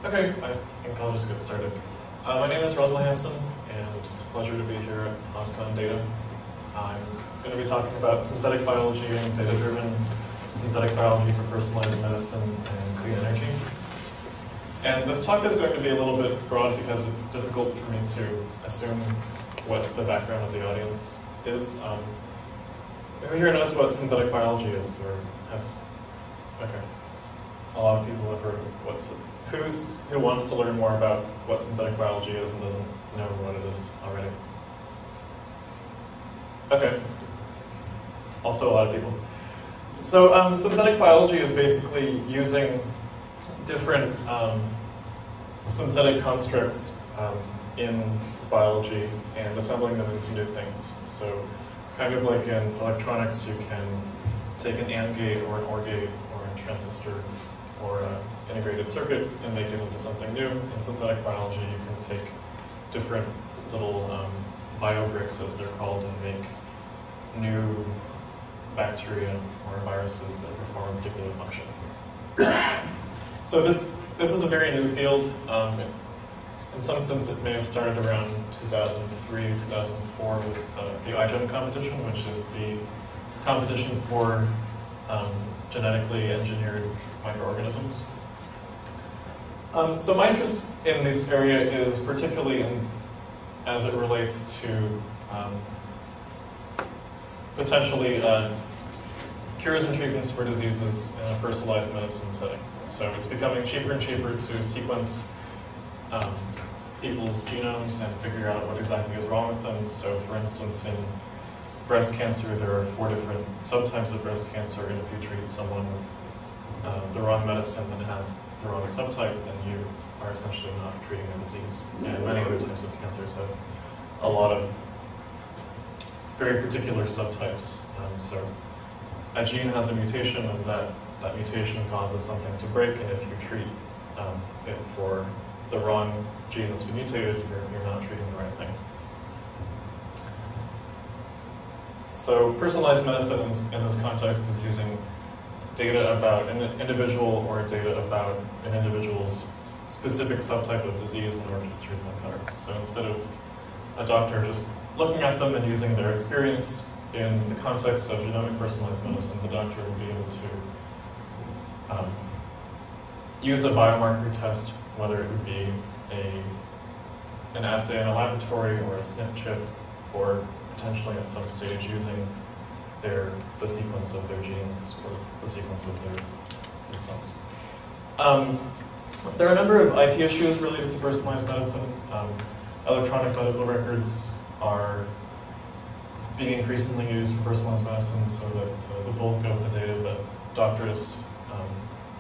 Okay, I think I'll just get started. My name is Russell Hanson, and it's a pleasure to be here at OSCon Data. I'm going to be talking about synthetic biology and data-driven synthetic biology for personalized medicine and clean energy. And this talk is going to be a little bit broad because it's difficult for me to assume what the background of the audience is. Who here knows what synthetic biology is, or has? Okay, a lot of people have heard of what's it. Who wants to learn more about what synthetic biology is and doesn't know what it is already? Okay. Also a lot of people. So synthetic biology is basically using different synthetic constructs in biology and assembling them into new things. So kind of like in electronics, you can take an AND gate or an OR gate or a transistor or an integrated circuit and make it into something new. In synthetic biology, you can take different little biobricks, as they're called, and make new bacteria or viruses that perform a particular function. So this is a very new field. In some sense, it may have started around 2003, 2004 with the iGEM competition, which is the competition for genetically engineered microorganisms. So my interest in this area is particularly as it relates to potentially cures and treatments for diseases in a personalized medicine setting. So it's becoming cheaper and cheaper to sequence people's genomes and figure out what exactly is wrong with them. So for instance, in breast cancer, there are 4 different subtypes of breast cancer, and if you treat someone with the wrong medicine that has the wrong subtype, then you are essentially not treating a disease. And many other types of cancers have a lot of very particular subtypes. So a gene has a mutation, and that mutation causes something to break, and if you treat it for the wrong gene that's been mutated, you're not treating the right thing. So personalized medicine in this context is using data about an individual or data about an individual's specific subtype of disease in order to treat them better. So instead of a doctor just looking at them and using their experience in the context of genomic personalized medicine, the doctor will be able to use a biomarker test, whether it would be an assay in a laboratory or a snip chip, or potentially at some stage using the sequence of their genes or the sequence of their cells. There are a number of IP issues related to personalized medicine. Electronic medical records are being increasingly used for personalized medicine, so that the bulk of the data that doctors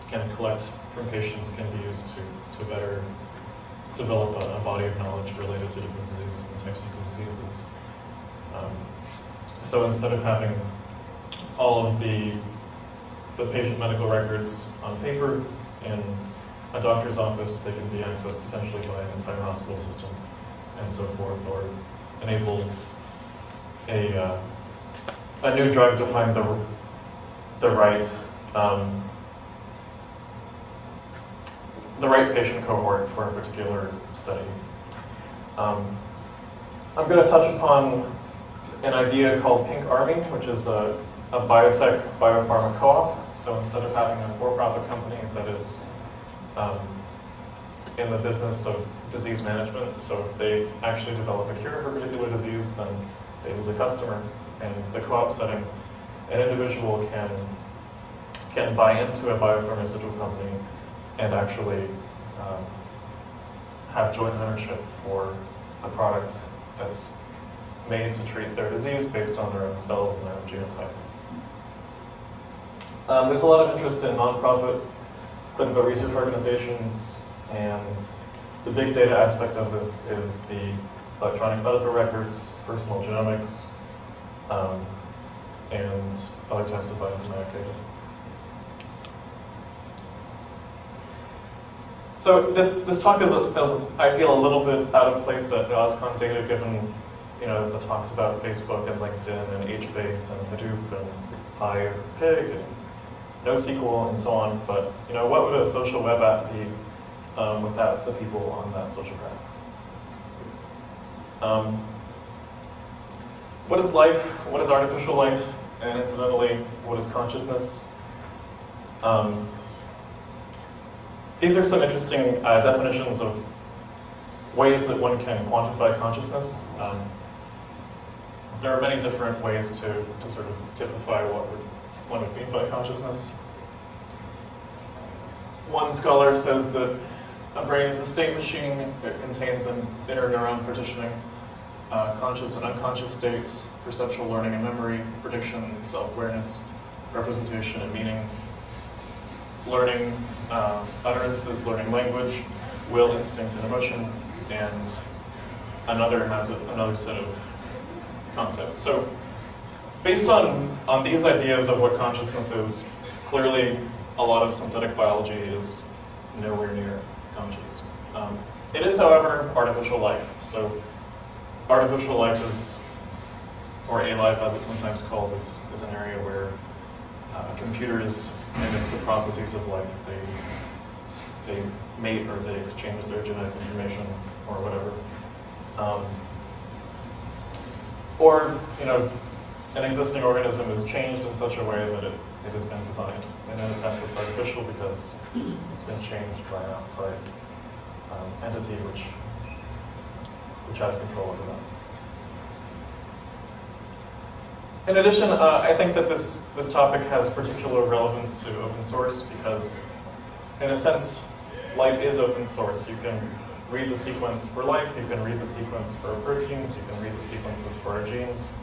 can collect from patients can be used to better develop a body of knowledge related to different diseases and types of diseases. So instead of having all of the patient medical records on paper in a doctor's office, they can be accessed potentially by an entire hospital system and so forth, or enable a new drug to find the right patient cohort for a particular study. I'm going to touch upon an idea called Pink Army, which is a biotech biopharma co-op. So instead of having a for-profit company that is in the business of disease management, so if they actually develop a cure for a particular disease, then they lose a customer. In the co-op setting, an individual can buy into a biopharmaceutical company and actually have joint ownership for a product that's made to treat their disease based on their own cells and their own genotype. There's a lot of interest in nonprofit clinical research organizations, and the big data aspect of this is the electronic medical records, personal genomics, and other types of bioinformatic data. So this talk is, I feel, a little bit out of place at the OSCon Data, given the talks about Facebook and LinkedIn and HBase and Hadoop and PyPig and NoSQL and so on. But what would a social web app be without the people on that social graph. What is life? What is artificial life? And incidentally, what is consciousness? These are some interesting definitions of ways that one can quantify consciousness. There are many different ways to sort of typify what one would mean by consciousness. One scholar says that a brain is a state machine. It contains an inner neuron partitioning conscious and unconscious states, perceptual learning and memory, prediction, self-awareness, representation and meaning, learning utterances, learning language, will, instinct, and emotion, and another has another set of concepts. So based on these ideas of what consciousness is, clearly a lot of synthetic biology is nowhere near conscious. It is, however, artificial life. So artificial life is, or A-life as it's sometimes called, is an area where computers mimic the processes of life. They mate or they exchange their genetic information or whatever. Or, an existing organism is changed in such a way that it has been designed. And in a sense, it's artificial because it's been changed by an outside entity which has control over that. In addition, I think that this topic has particular relevance to open source because, in a sense, life is open source. You can read the sequence for life, you can read the sequence for proteins, you can read the sequences for our genes.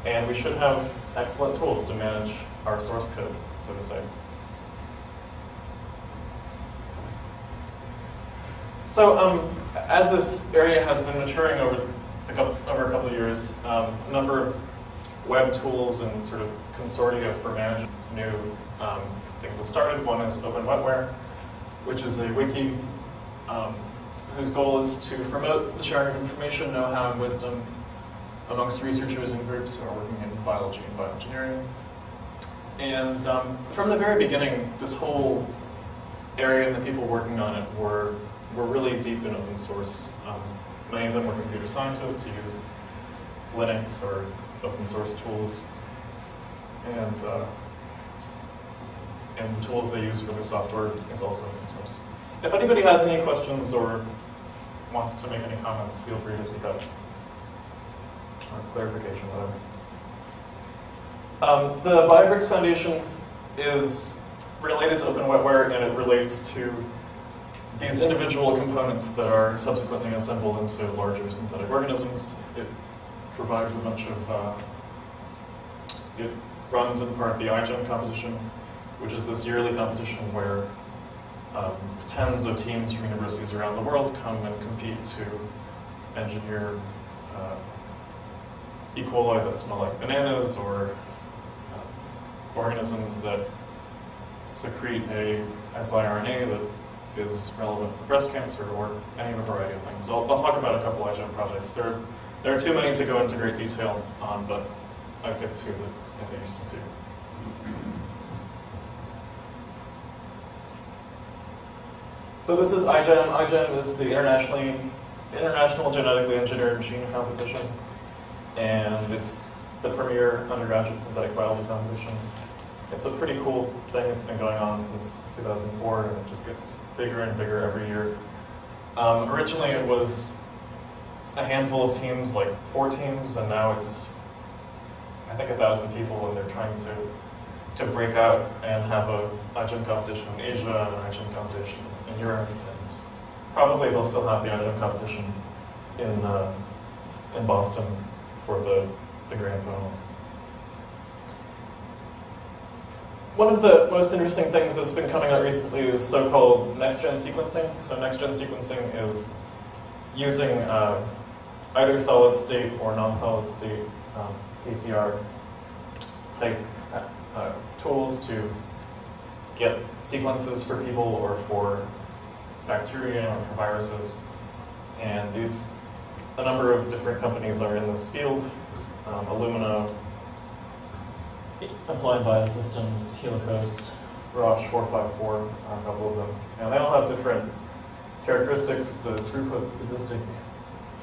And we should have excellent tools to manage our source code, so to say. So as this area has been maturing over a couple of years, a number of web tools and sort of consortia for managing new things have started. One is Open Wetware, which is a wiki whose goal is to promote the sharing of information, know-how, and wisdom amongst researchers and groups who are working in biology and bioengineering. And from the very beginning, this whole area and the people working on it were really deep in open source. Many of them were computer scientists who used Linux or open source tools. And the tools they use for their software is also open source. If anybody has any questions or wants to make any comments, feel free to speak up. Or clarification, whatever. The BioBricks Foundation is related to Open Wetware, and it relates to these individual components that are subsequently assembled into larger synthetic organisms. It provides a bunch of, it runs in part the iGEM competition, which is this yearly competition where tens of teams from universities around the world come and compete to engineer E. coli that smell like bananas, or organisms that secrete a siRNA that is relevant for breast cancer, or any of a variety of things. I'll talk about a couple iGEM projects. There are too many to go into great detail on, but I picked two that I think are interesting too. So this is iGEM. iGEM is the International Genetically Engineered Machine Competition, and it's the premier undergraduate synthetic biology competition. It's a pretty cool thing. It's been going on since 2004, and it just gets bigger and bigger every year. Originally it was a handful of teams, like 4 teams, and now it's, I think, 1,000 people, and they're trying to break out and have a iGEM competition in Asia and an iGEM competition in Europe, and probably they'll still have the iGEM competition in Boston for the grand final. One of the most interesting things that's been coming out recently is so-called next-gen sequencing. So next-gen sequencing is using either solid-state or non-solid-state PCR type tools to get sequences for people or for bacteria or for viruses. And a number of different companies are in this field. Illumina, Applied Biosystems, Helicos, Roche 454, a couple of them. And they all have different characteristics. The throughput statistic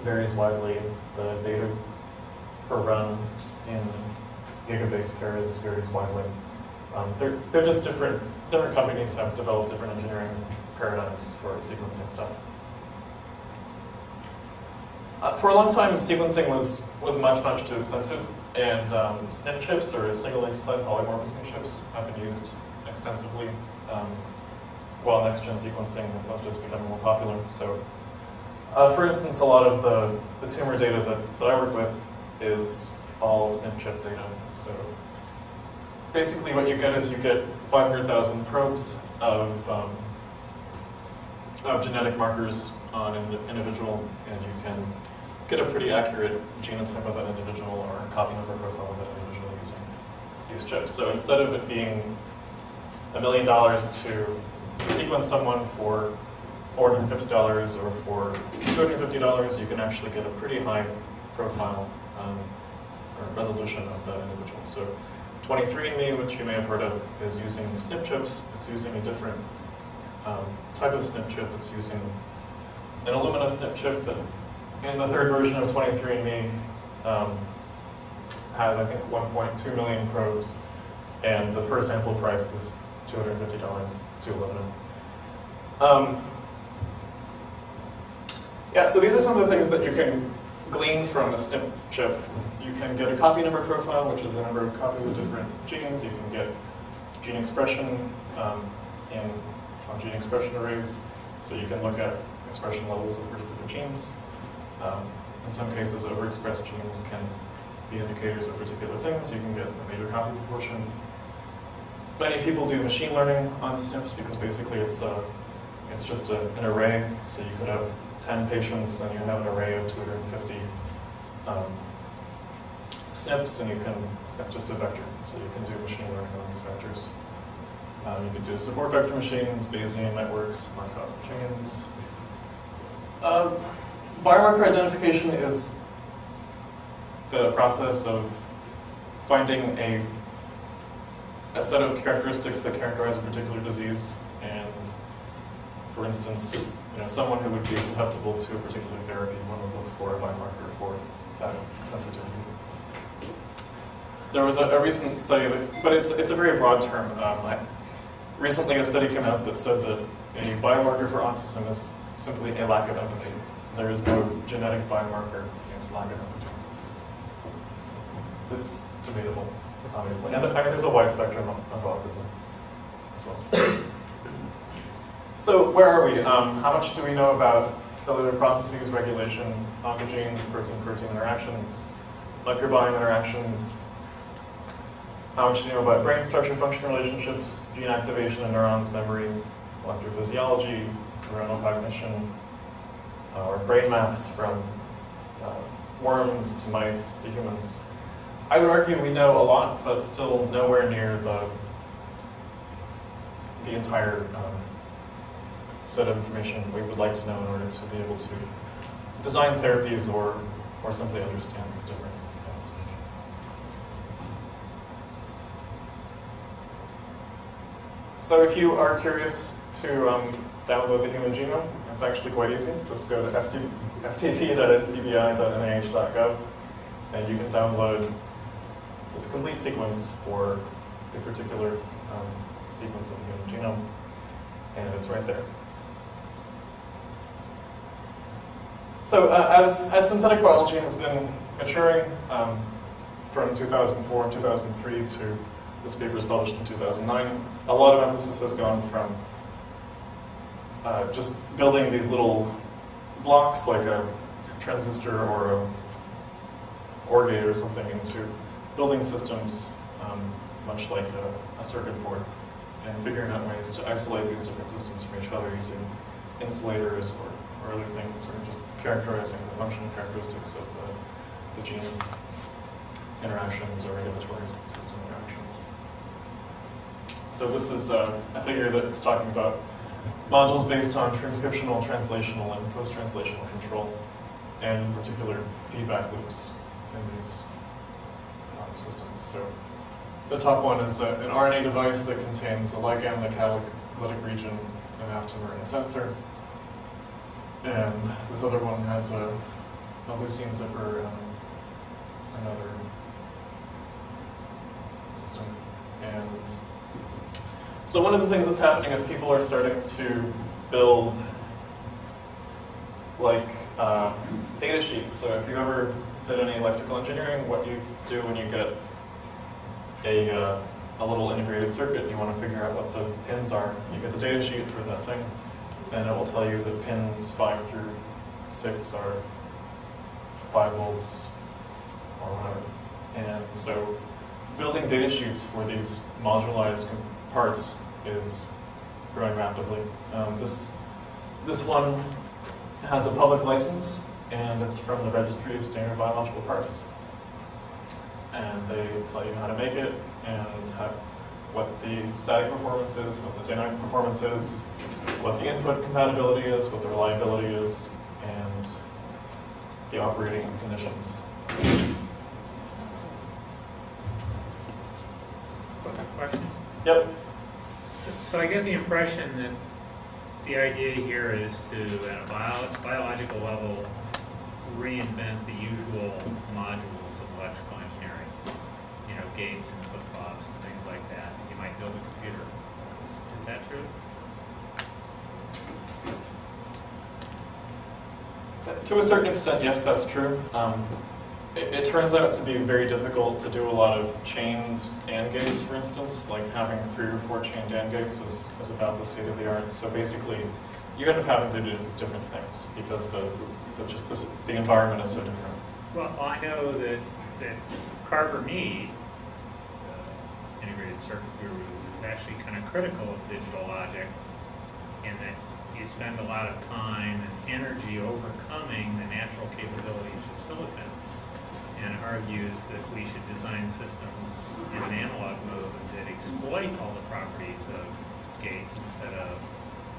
varies widely. The data per run in gigabase pairs varies widely. They're just different companies have developed different engineering paradigms for sequencing stuff. For a long time, sequencing was much too expensive, and snip chips, or single nucleotide polymorphism chips, have been used extensively, while next-gen sequencing was just becoming more popular. So, for instance, a lot of the tumor data that I work with is all snip chip data. So, basically, what you get is you get 500,000 probes of genetic markers on an individual, and you can get a pretty accurate genotype of that individual or a copy number profile of that individual using these chips. So instead of it being $1 million to sequence someone for $450 or for $250, you can actually get a pretty high profile or resolution of that individual. So 23andMe, which you may have heard of, is using snip chips. It's using a different type of snip chip. It's using an Illumina snip chip that, in the third version of 23andMe, has, I think, 1.2 million probes, and the per sample price is $250 to Illumina. Yeah, so these are some of the things that you can glean from a snip chip. You can get a copy number profile, which is the number of copies of different genes. You can get gene expression on gene expression arrays, so you can look at expression levels of particular genes. In some cases, overexpressed genes can be indicators of particular things. You can get a major copy proportion. Many people do machine learning on SNPs because basically it's just an array. So you could have 10 patients and you have an array of 250 SNPs, and it's just a vector. So you can do machine learning on these vectors. You can do support vector machines, Bayesian networks, Markov chains. Biomarker identification is the process of finding a set of characteristics that characterize a particular disease. And for instance, someone who would be susceptible to a particular therapy, one would look for a biomarker for that sensitivity. There was a recent study, but it's a very broad term. Recently, a study came out that said that a biomarker for autism is simply a lack of empathy. There is no genetic biomarker against lack of empathy. It's debatable, obviously. And there's a wide spectrum of autism as well. So where are we? How much do we know about cellular processes, regulation, oncogenes, protein-protein interactions, microbiome interactions? How much do you know about brain structure-function relationships, gene activation in neurons, memory, electrophysiology, neuronal cognition, or brain maps from worms to mice to humans? I would argue we know a lot, but still nowhere near the entire set of information we would like to know in order to be able to design therapies or simply understand these different things. So if you are curious to download the human genome, it's actually quite easy. Just go to ftp.ncbi.nih.gov, and you can download this complete sequence for a particular sequence of the human genome, and it's right there. So as synthetic biology has been maturing from 2004 and 2003 to this paper was published in 2009, a lot of emphasis has gone from just building these little blocks like a transistor or a OR gate or something into building systems much like a circuit board, and figuring out ways to isolate these different systems from each other using insulators or other things, or just characterizing the functional characteristics of the gene interactions or regulatory system interactions. So this is a figure that's talking about modules based on transcriptional, translational, and post-translational control, and in particular feedback loops in these systems. So the top one is an RNA device that contains a ligand, the catalytic region, an aptamer, and a sensor. And this other one has a leucine zipper and another system. And so one of the things that's happening is people are starting to build like data sheets. So if you ever did any electrical engineering, what you do when you get a little integrated circuit, you want to figure out what the pins are. You get the data sheet for that thing, and it will tell you that pins 5 through 6 are 5 volts or whatever. And so building data sheets for these modularized parts is growing rapidly. This one has a public license, and it's from the Registry of Standard Biological Parts. And they tell you how to make it, and what the static performance is, what the dynamic performance is, what the input compatibility is, what the reliability is, and the operating conditions. Question? Yep. So I get the impression that the idea here is to, at a biological level, reinvent the usual modules of electrical engineering. You know, gates and flip-flops and things like that. You might build a computer. Is that true? To a certain extent, yes, that's true. It turns out to be very difficult to do a lot of chained AND gates, for instance. Like having 3 or 4 chained AND gates is about the state of the art. So basically, you end up having to do different things because the environment is so different. Well, I know that Carver Mead, integrated circuit guru, is actually kind of critical of digital logic in that you spend a lot of time and energy overcoming the natural capabilities of silicon, and argues that we should design systems in an analog mode that exploit all the properties of gates instead of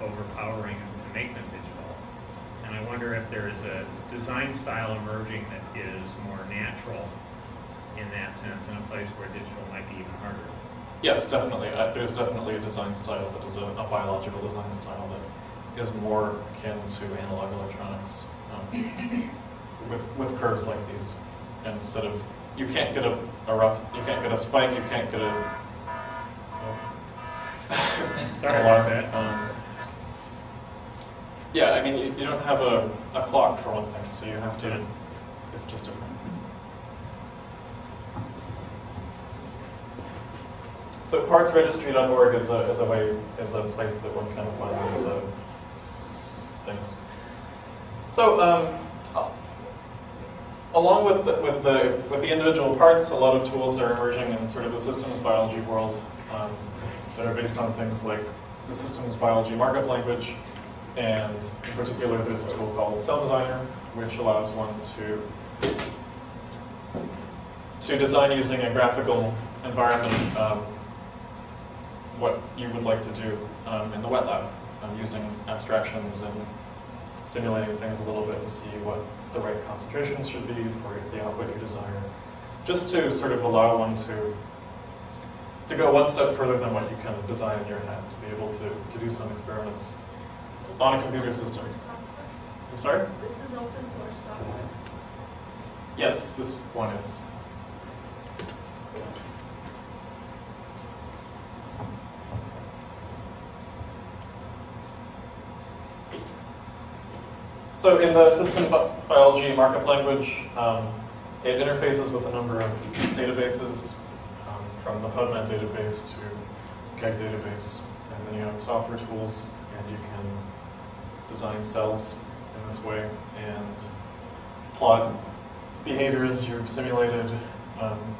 overpowering them to make them digital. And I wonder if there is a design style emerging that is more natural in that sense, in a place where digital might be even harder. Yes, definitely. There's definitely a design style that is a biological design style that is more akin to analog electronics, with curves like these. And instead of, you can't get a spike, you can't get a Sorry about that. Yeah, I mean, you don't have a clock for one thing, so you have to, it's just different. So partsregistry.org is a place that one can find these things. So along with the individual parts, a lot of tools are emerging in sort of the systems biology world that are based on things like the systems biology markup language, and in particular, there's a tool called Cell Designer, which allows one to design using a graphical environment what you would like to do in the wet lab, using abstractions and simulating things a little bit to see what the right concentrations should be for the output you desire, just to sort of allow one to go one step further than what you can design in your head, to be able to do some experiments on a computer system. I'm sorry? This is open source software. Yes, this one is. So in the system biology markup language, it interfaces with a number of databases, from the PubMed database to KEGG database, and then you have software tools, and you can design cells in this way and plot behaviors you've simulated,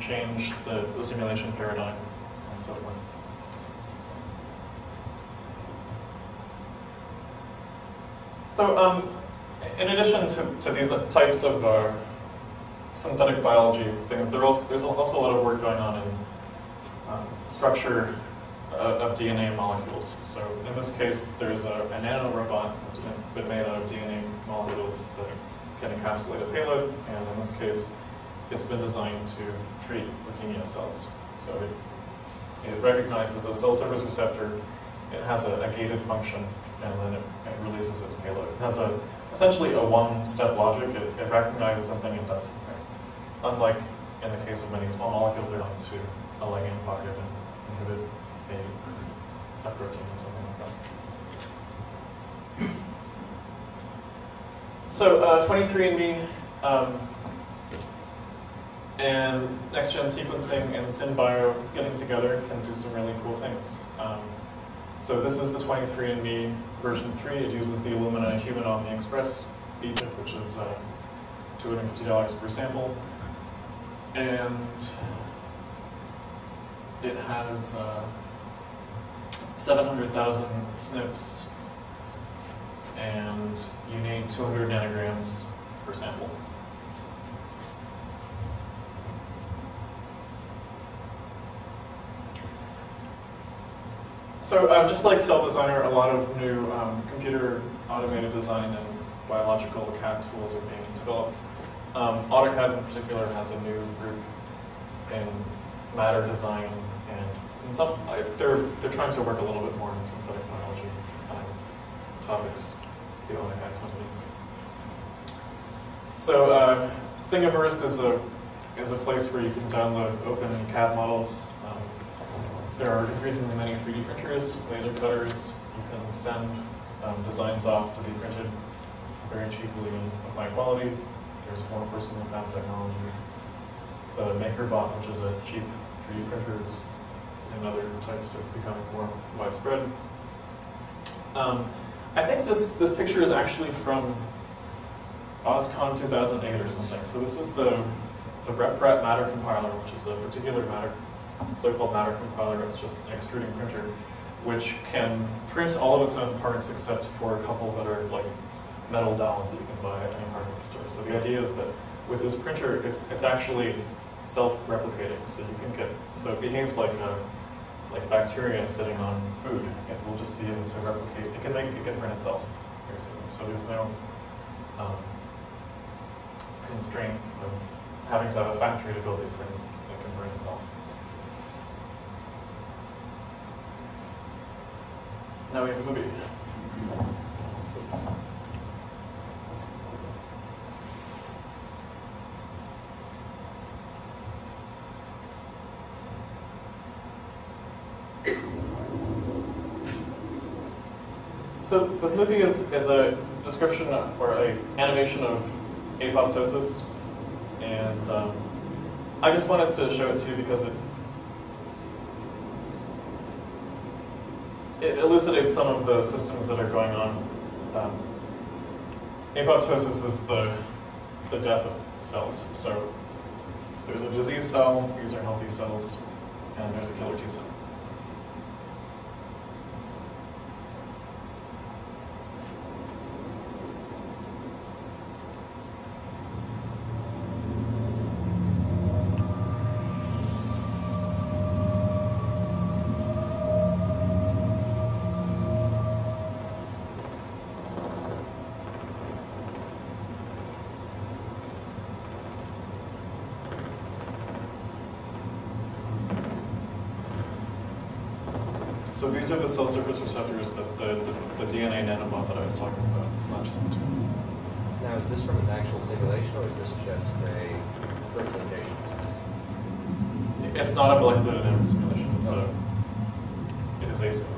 change the simulation paradigm, and so forth. So in addition to these types of synthetic biology things, there's also a lot of work going on in structure of DNA molecules. So in this case, there's a nanorobot that's been made out of DNA molecules that can encapsulate a payload, and in this case, it's been designed to treat leukemia cells. So it recognizes a cell surface receptor, it has a gated function, and then it releases its payload. It has essentially a one-step logic. It recognizes something and does something. Unlike in the case of many small molecules, they're bound to a ligand pocket and inhibit a protein or something like that. So 23andMe and next-gen sequencing and SynBio getting together can do some really cool things. So this is the 23andMe version 3. It uses the Illumina Human Omni Express feature, which is $250 per sample. And it has 700,000 SNPs, and you need 200 nanograms per sample. So just like Cell Designer, a lot of new computer automated design and biological CAD tools are being developed. AutoCAD in particular has a new group in matter design, and in some, they're trying to work a little bit more in synthetic biology topics, the AutoCAD company. So Thingiverse is a place where you can download open CAD models. There are increasingly many 3D printers, laser cutters. You can send designs off to be printed very cheaply and of high quality. There's more personal found technology. The MakerBot, which is a cheap 3D printer, and other types are becoming more widespread. I think this picture is actually from OSCon 2008 or something. So this is the RepRat matter compiler, which is a particular matter, so-called matter compiler. It's just an extruding printer, which can print all of its own parts except for a couple that are like metal dowels that you can buy at any hardware store. So the idea is that with this printer, it's actually self-replicating. So you can so it behaves like bacteria sitting on food. It will just be able to replicate. It can print itself, basically. So there's no constraint of having to have a factory to build these things. It can print itself. Now we have a movie. So this movie is a description or an animation of apoptosis, and I just wanted to show it to you because it elucidates some of the systems that are going on. Apoptosis is the death of cells. So there's a disease cell, these are healthy cells, and there's a killer T cell. So these are the cell surface receptors that the DNA nanobot that I was talking about latches onto. Now, is this from an actual simulation, or is this just a representation? It's not a molecular dynamics simulation. It is a simulation.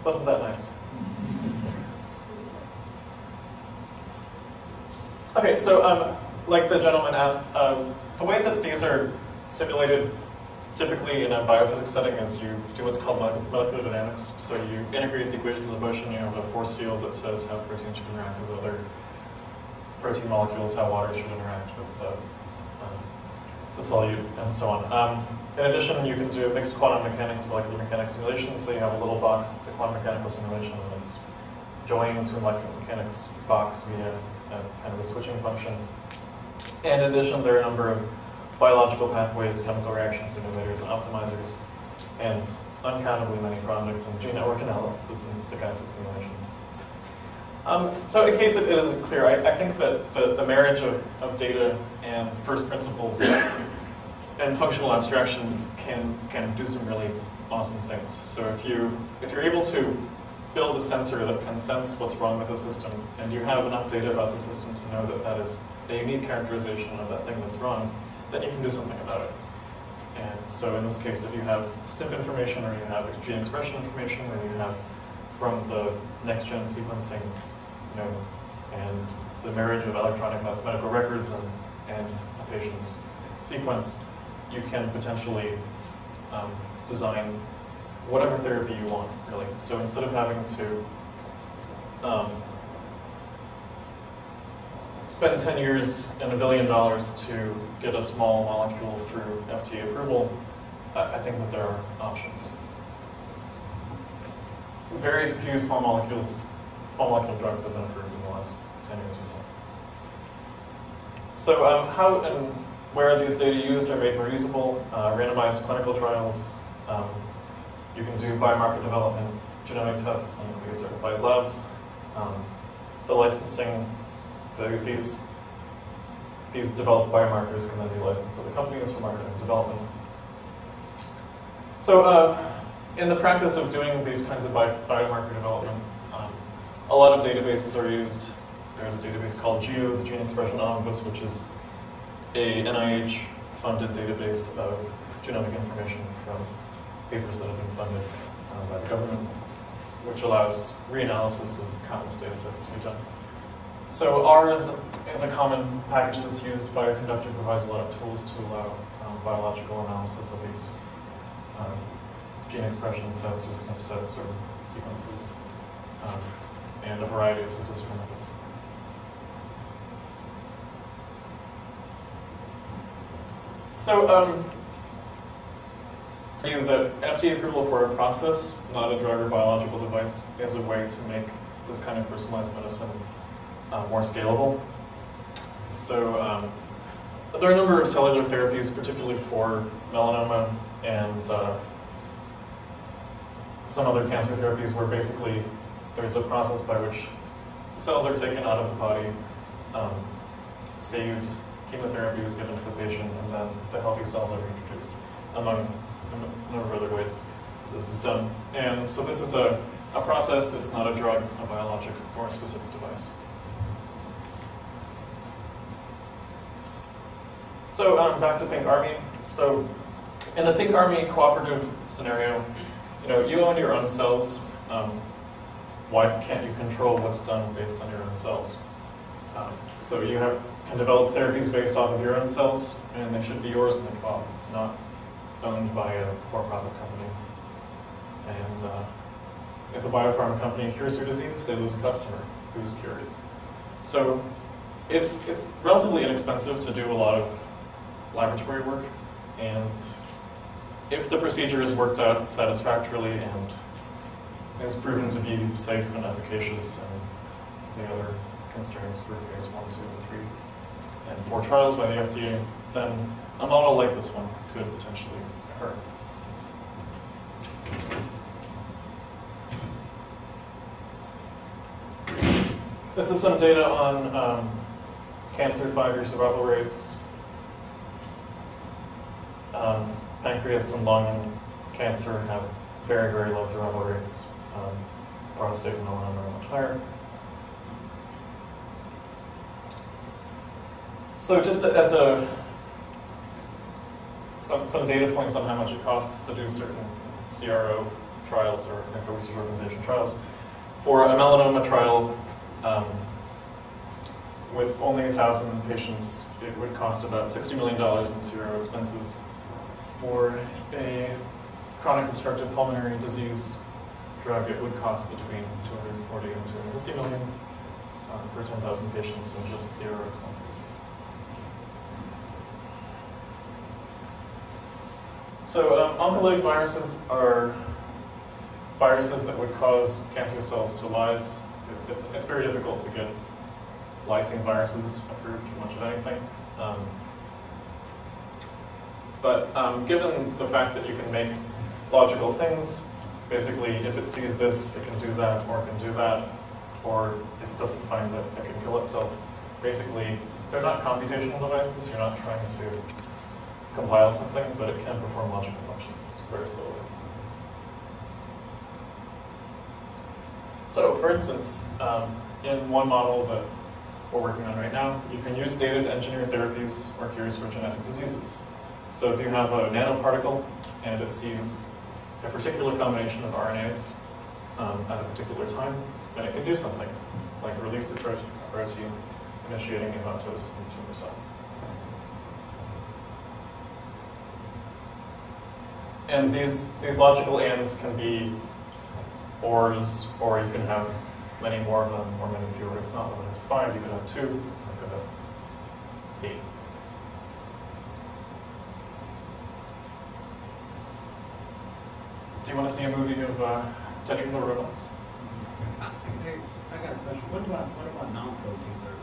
Wasn't that nice? Okay, so like the gentleman asked, the way that these are simulated typically in a biophysics setting is you do what's called molecular dynamics. So you integrate the equations of motion, you have a force field that says how protein should interact with other protein molecules, how water should interact with the solute, and so on. In addition, you can do mixed quantum mechanics, molecular mechanics simulation. So you have a little box that's a quantum mechanical simulation, and it's joined to a molecular mechanics box via kind of a switching function. And in addition, there are a number of biological pathways, chemical reaction simulators, and optimizers, and uncountably many projects in gene network analysis and stochastic simulation. So in case it isn't clear, I think that the marriage of data and first principles and functional abstractions can do some really awesome things. So if you're able to build a sensor that can sense what's wrong with the system, and you have enough data about the system to know that that is a unique characterization of that thing that's wrong, then you can do something about it. And so in this case, if you have SNP information, or you have gene expression information, or you have from the next-gen sequencing, and the marriage of electronic medical records and a patient's sequence, you can potentially design whatever therapy you want, really. So instead of having to spend 10 years and $1 billion to get a small molecule through FDA approval, I think that there are options. Very few small molecule drugs have been approved in the last 10 years or so. So how and where are these data used or made more usable? Randomized clinical trials. You can do biomarker development, genomic tests in these certified labs. The licensing, these developed biomarkers can then be licensed to the companies for marketing and development. So in the practice of doing these kinds of biomarker development, a lot of databases are used. There's a database called GEO, the Gene Expression Omnibus, which is a NIH-funded database of genomic information from papers that have been funded by the government, which allows reanalysis of countless data sets to be done. So ours is a common package that's used. Bioconductor provides a lot of tools to allow biological analysis of these gene expression sets or SNP sets or sequences, and a variety of statistical methods. So that FDA approval for a process, not a drug or biological device, is a way to make this kind of personalized medicine more scalable. So there are a number of cellular therapies, particularly for melanoma and some other cancer therapies, where basically there's a process by which cells are taken out of the body, saved, chemotherapy is given to the patient, and then the healthy cells are reintroduced, among a number of other ways this is done. And so this is a process, it's not a drug, a biologic, or a specific device. So back to Pink Army. So in the Pink Army cooperative scenario, you own your own cells. Why can't you control what's done based on your own cells? So you can develop therapies based off of your own cells, and they should be yours in the co-op, not owned by a for-profit company. And if a biopharma company cures your disease, they lose a customer who's cured. So it's relatively inexpensive to do a lot of laboratory work, and if the procedure is worked out satisfactorily and is proven to be safe and efficacious and the other constraints for phase 1, 2, and 3, and 4 trials by the FDA, then a model like this one could potentially occur. This is some data on cancer 5-year survival rates. Pancreas and lung cancer have very, very low survival rates. Prostate and melanoma are much higher. So just as some data points on how much it costs to do certain CRO trials or clinical research organization trials. For a melanoma trial, with only 1,000 patients, it would cost about $60 million in zero expenses. For a chronic obstructive pulmonary disease drug, it would cost between 240 and 250 million for 10,000 patients and just zero expenses. So oncolytic viruses are viruses that would cause cancer cells to lyse. It's very difficult to get lysine viruses approved for much of anything. But given the fact that you can make logical things, basically if it sees this, it can do that, or it can do that, or if it doesn't find it, it can kill itself. Basically, they're not computational devices. You're not trying to compile something, but it can perform logical functions very slowly. So, for instance, in one model that we're working on right now, you can use data to engineer therapies or cures for genetic diseases. So if you have a nanoparticle and it sees a particular combination of RNAs at a particular time, then it can do something, like release a protein initiating apoptosis in the tumor cell. And these logical ANDs can be ORs, or you can have many more of them, or many fewer. It's not limited to 5. You could have 2, or you could have 8. Do you want to see a movie of tetramer robots? Hey, I got a question. What about non-proteins or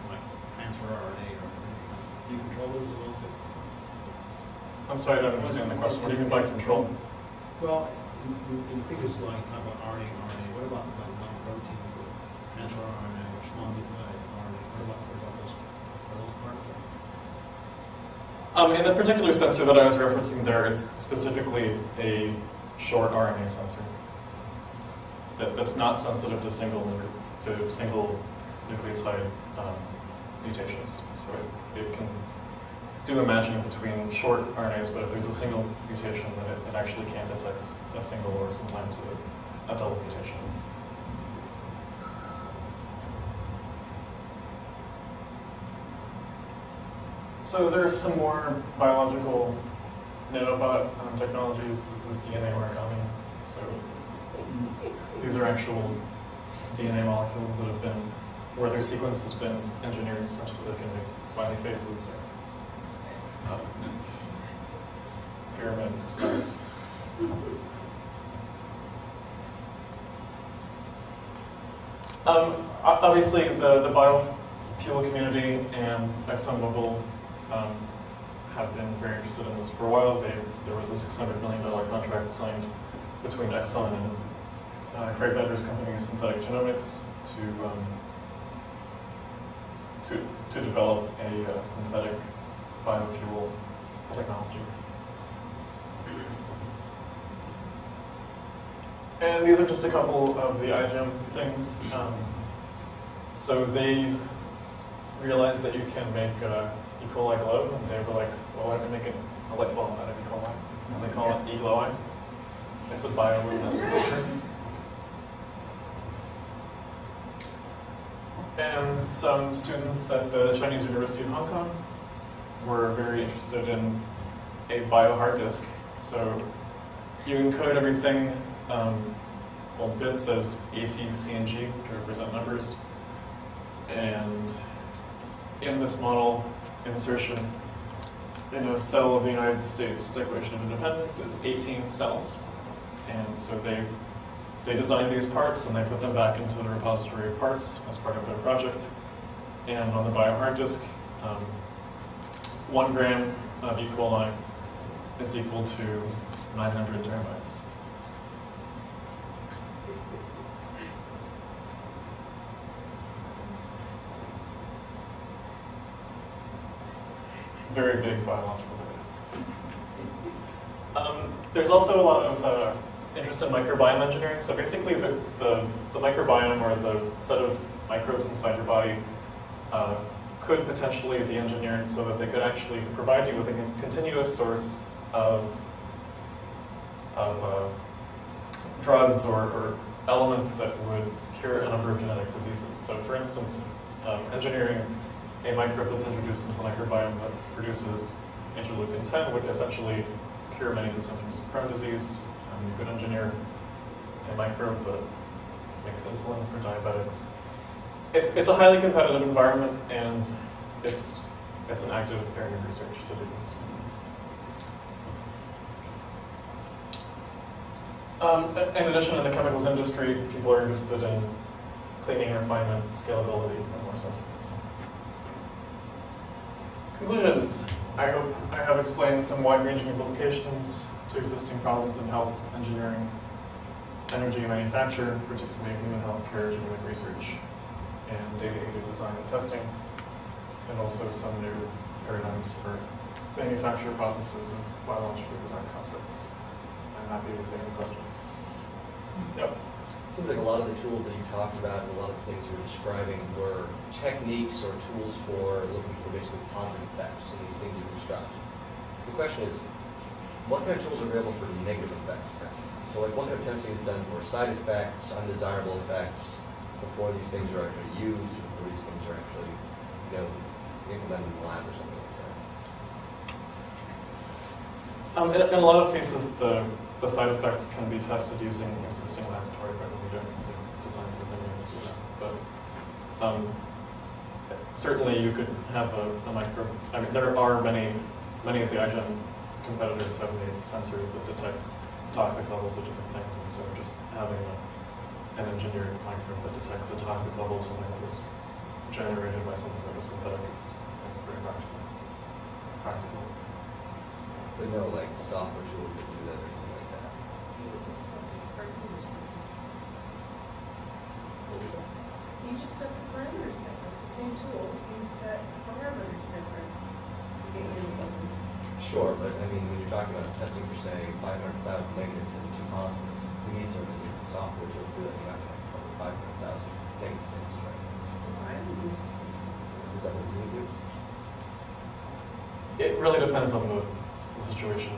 like transfer RNA or anything else? Do you control those as well too? I'm sorry, I don't understand the question. What do you mean by control? Well, in the previous slide, you talked about RNA and RNA. What about like non-proteins or transfer RNA or small nucleotide RNA? What about those? Are those part of that? In the particular sensor that I was referencing there, it's specifically a short RNA sensor that's not sensitive to single nucleotide mutations. So it can do a matching between short RNAs, but if there's a single mutation, then it actually can detect a single or sometimes a double mutation. So there's some more biological nanobot technologies. This is DNA origami. So these are actual DNA molecules that have been, where their sequence has been engineered such that they can make smiley faces or pyramids or stars. Obviously, the biofuel community and ExxonMobil have been very interested in this for a while. There was a $600 million contract signed between Exxon and Craig Bender's company, Synthetic Genomics, to develop a synthetic biofuel technology. And these are just a couple of the iGEM things. So they realized that you can make E. coli glow, and they were like, well, why don't we make a light bulb out of E. coli? And they call it E-glowing. It's a bioluminescent picture. And some students at the Chinese University of Hong Kong were very interested in a bio-hard disk. So you encode everything, well, bits as AT, C, and G to represent numbers. And in this model, insertion in a cell of the United States Declaration of Independence is 18 cells. And so they designed these parts and they put them back into the repository of parts as part of their project. And on the bio-hard disk, 1 gram of E. coli is equal to 900 terabytes. Very big biological data. There's also a lot of interest in microbiome engineering. So basically the microbiome, or the set of microbes inside your body, could potentially be engineered so that they could actually provide you with a continuous source of drugs or elements that would cure a number of genetic diseases. So for instance, engineering a microbe that's introduced into the microbiome that produces interleukin-10 would essentially cure many of the symptoms of Crohn's disease. You could engineer a microbe that makes insulin for diabetics. It's a highly competitive environment, and it's an active area of research to do this. In addition, in the chemicals industry, people are interested in cleaning, refinement, scalability, and more sensors. Conclusions. I hope I have explained some wide-ranging implications to existing problems in health, engineering, energy manufacture, particularly human healthcare, genomic research, and data-aided design and testing, and also some new paradigms for manufacture processes and biological design concepts. I'm happy to take any questions. Yep. It seems like a lot of the tools that you talked about and a lot of the things you were describing were techniques or tools for looking for basically positive effects in these things you described. The question is, what kind of tools are available for negative effects testing? So like what kind of testing is done for side effects, undesirable effects, before these things are actually used, before these things are actually, implemented in the lab or something like that? In a lot of cases, the side effects can be tested using existing laboratory equipment. We don't need to design something new to do that. But certainly you could have a microbe. I mean, there are many of the iGEM competitors have made sensors that detect toxic levels of different things, and so just having an engineered microbe that detects the toxic level of something that was generated by something that was synthetic is very practical. But no, like software tools that do that or anything like that. You just set the parameters different. It's the same tools. You set parameters different. You get your results. Sure, but I mean, when you're talking about testing for, say, 500,000 negatives and 2 positives, we need some software to do that. You're not going to cover 500,000 negatives, right? I would use the same software. Is that what you would do? It really depends on the situation.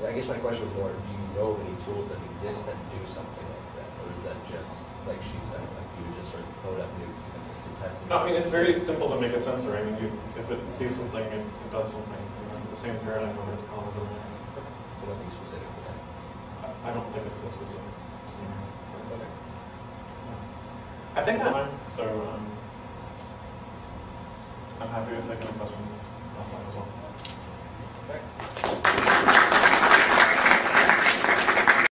Yeah, I guess my question was more, do you know of any tools that exist that do something like that? Or is that just, like she said, like you would just sort of code up nukes and just do testing? No, I mean, it's very simple to make a sensor. I mean, if it sees something, it does something. And that's the same paradigm whether it's called or not. So nothing specific for that? I don't think it's a specific scenario. Okay. I think I'm fine, so I'm happy to take any questions offline as well.